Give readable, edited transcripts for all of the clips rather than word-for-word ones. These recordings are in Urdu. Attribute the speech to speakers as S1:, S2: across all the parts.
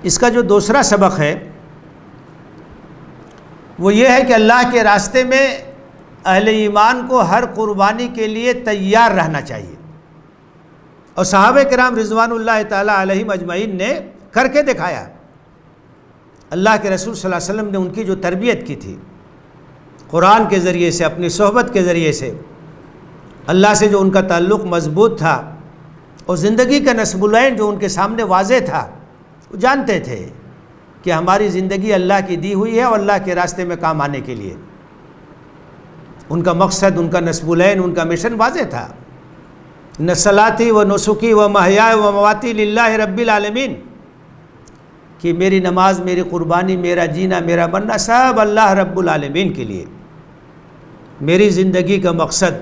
S1: اس کا جو دوسرا سبق ہے وہ یہ ہے کہ اللہ کے راستے میں اہل ایمان کو ہر قربانی کے لیے تیار رہنا چاہیے، اور صحابہ کرام رضوان اللہ تعالیٰ علیہم اجمعین نے کر کے دکھایا۔ اللہ کے رسول صلی اللہ علیہ وسلم نے ان کی جو تربیت کی تھی قرآن کے ذریعے سے، اپنی صحبت کے ذریعے سے، اللہ سے جو ان کا تعلق مضبوط تھا، اور زندگی کا نصب العین جو ان کے سامنے واضح تھا، وہ جانتے تھے کہ ہماری زندگی اللہ کی دی ہوئی ہے اور اللہ کے راستے میں کام آنے کے لیے۔ ان کا مقصد، ان کا نصب العین، ان کا مشن واضح تھا۔ ان صلاتی و نسکی و محیای و مواتی للہ رب العالمین، کہ میری نماز، میری قربانی، میرا جینا، میرا مرنا سب اللہ رب العالمین کے لیے۔ میری زندگی کا مقصد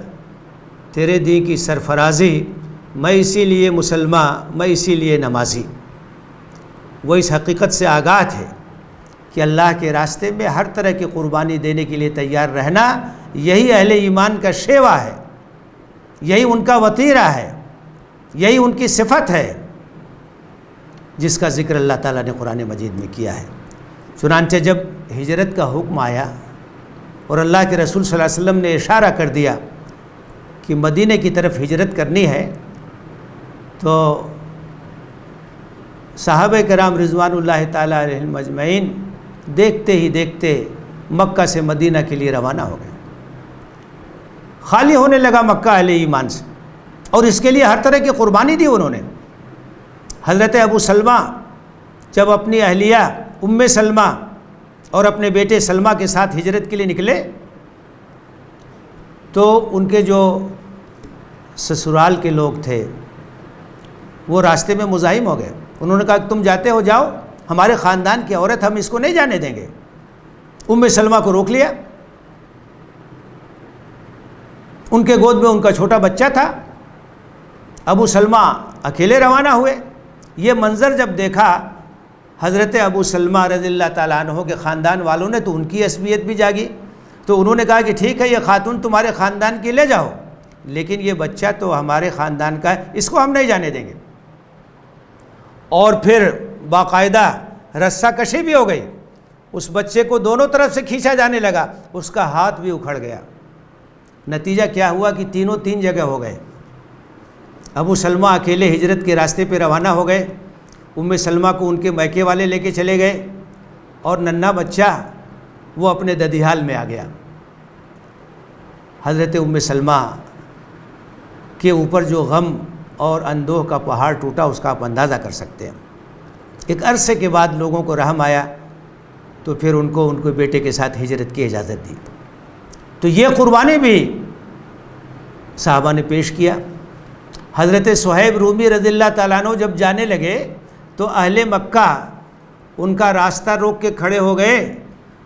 S1: تیرے دین کی سرفرازی، میں اسی لیے مسلمان، میں اسی لیے نمازی۔ وہ اس حقیقت سے آگاہ تھے کہ اللہ کے راستے میں ہر طرح کی قربانی دینے کے لیے تیار رہنا، یہی اہل ایمان کا شیوا ہے، یہی ان کا وطیرہ ہے، یہی ان کی صفت ہے جس کا ذکر اللہ تعالیٰ نے قرآن مجید میں کیا ہے۔ چنانچہ جب ہجرت کا حکم آیا اور اللہ کے رسول صلی اللہ علیہ وسلم نے اشارہ کر دیا کہ مدینہ کی طرف ہجرت کرنی ہے، تو صحابہ کرام رضوان اللہ تعالیٰ علیہم اجمعین دیکھتے ہی دیکھتے مکہ سے مدینہ کے لیے روانہ ہو گئے۔ خالی ہونے لگا مکہ اہل ایمان سے، اور اس کے لیے ہر طرح کی قربانی دی انہوں نے۔ حضرت ابو سلمہ جب اپنی اہلیہ ام سلمہ اور اپنے بیٹے سلمہ کے ساتھ ہجرت کے لیے نکلے تو ان کے جو سسرال کے لوگ تھے وہ راستے میں مزاحم ہو گئے۔ انہوں نے کہا کہ تم جاتے ہو جاؤ، ہمارے خاندان کی عورت، ہم اس کو نہیں جانے دیں گے۔ ام سلمہ کو روک لیا۔ ان کے گود میں ان کا چھوٹا بچہ تھا۔ ابو سلمہ اکیلے روانہ ہوئے۔ یہ منظر جب دیکھا حضرت ابو سلمہ رضی اللہ تعالیٰ عنہ کے خاندان والوں نے تو ان کی عصبیت بھی جاگی، تو انہوں نے کہا کہ ٹھیک ہے، یہ خاتون تمہارے خاندان کی لے جاؤ، لیکن یہ بچہ تو ہمارے خاندان کا ہے، اس کو ہم نہیں جانے دیں گے۔ اور پھر باقاعدہ رسہ کشی بھی ہو گئی، اس بچے کو دونوں طرف سے کھینچا جانے لگا، اس کا ہاتھ بھی اکھڑ گیا۔ نتیجہ کیا ہوا کہ تینوں تین جگہ ہو گئے۔ ابو سلمہ اکیلے ہجرت کے راستے پہ روانہ ہو گئے، ام سلمہ کو ان کے میکے والے لے کے چلے گئے، اور ننھا بچہ وہ اپنے ددیال میں آ گیا۔ حضرت ام سلمہ کے اوپر جو غم اور اندوہ کا پہاڑ ٹوٹا، اس کا آپ اندازہ کر سکتے ہیں۔ ایک عرصے کے بعد لوگوں کو رحم آیا تو پھر ان کو بیٹے کے ساتھ ہجرت کی اجازت دی۔ تو یہ قربانی بھی صحابہ نے پیش کیا۔ حضرت صہیب رومی رضی اللہ تعالیٰ عنہ جب جانے لگے تو اہل مکہ ان کا راستہ روک کے کھڑے ہو گئے،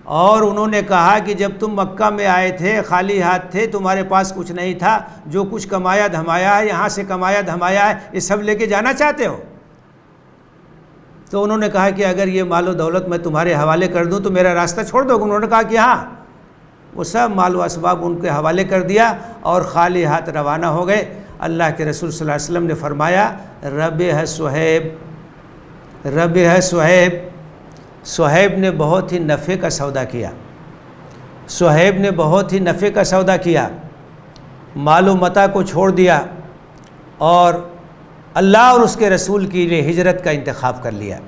S1: اور انہوں نے کہا کہ جب تم مکہ میں آئے تھے خالی ہاتھ تھے، تمہارے پاس کچھ نہیں تھا، جو کچھ کمایا دھمایا ہے، یہاں سے کمایا دھمایا ہے، یہ سب لے کے جانا چاہتے ہو؟ تو انہوں نے کہا کہ اگر یہ مال و دولت میں تمہارے حوالے کر دوں تو میرا راستہ چھوڑ دو گے؟ انہوں نے کہا کہ ہاں۔ وہ سب مال و اسباب ان کے حوالے کر دیا اور خالی ہاتھ روانہ ہو گئے۔ اللہ کے رسول صلی اللہ علیہ وسلم نے فرمایا ربح صہیب، ربح صہیب، صہیب نے بہت ہی نفع کا سودا کیا، صہیب نے بہت ہی نفع کا سودا کیا، مال و متاع کو چھوڑ دیا اور اللہ اور اس کے رسول کے لیے ہجرت کا انتخاب کر لیا۔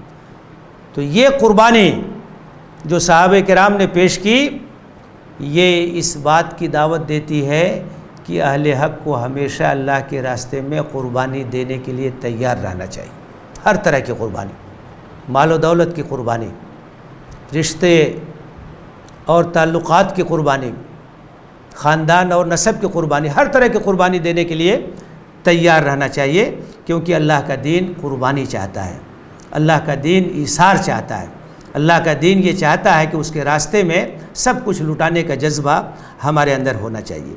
S1: تو یہ قربانی جو صحابہ کرام نے پیش کی، یہ اس بات کی دعوت دیتی ہے کہ اہل حق کو ہمیشہ اللہ کے راستے میں قربانی دینے کے لیے تیار رہنا چاہیے۔ ہر طرح کی قربانی، مال و دولت کی قربانی، رشتے اور تعلقات کی قربانی، خاندان اور نسب کی قربانی، ہر طرح کی قربانی دینے کے لیے تیار رہنا چاہیے، کیونکہ اللہ کا دین قربانی چاہتا ہے، اللہ کا دین ایثار چاہتا ہے، اللہ کا دین یہ چاہتا ہے کہ اس کے راستے میں سب کچھ لٹانے کا جذبہ ہمارے اندر ہونا چاہیے۔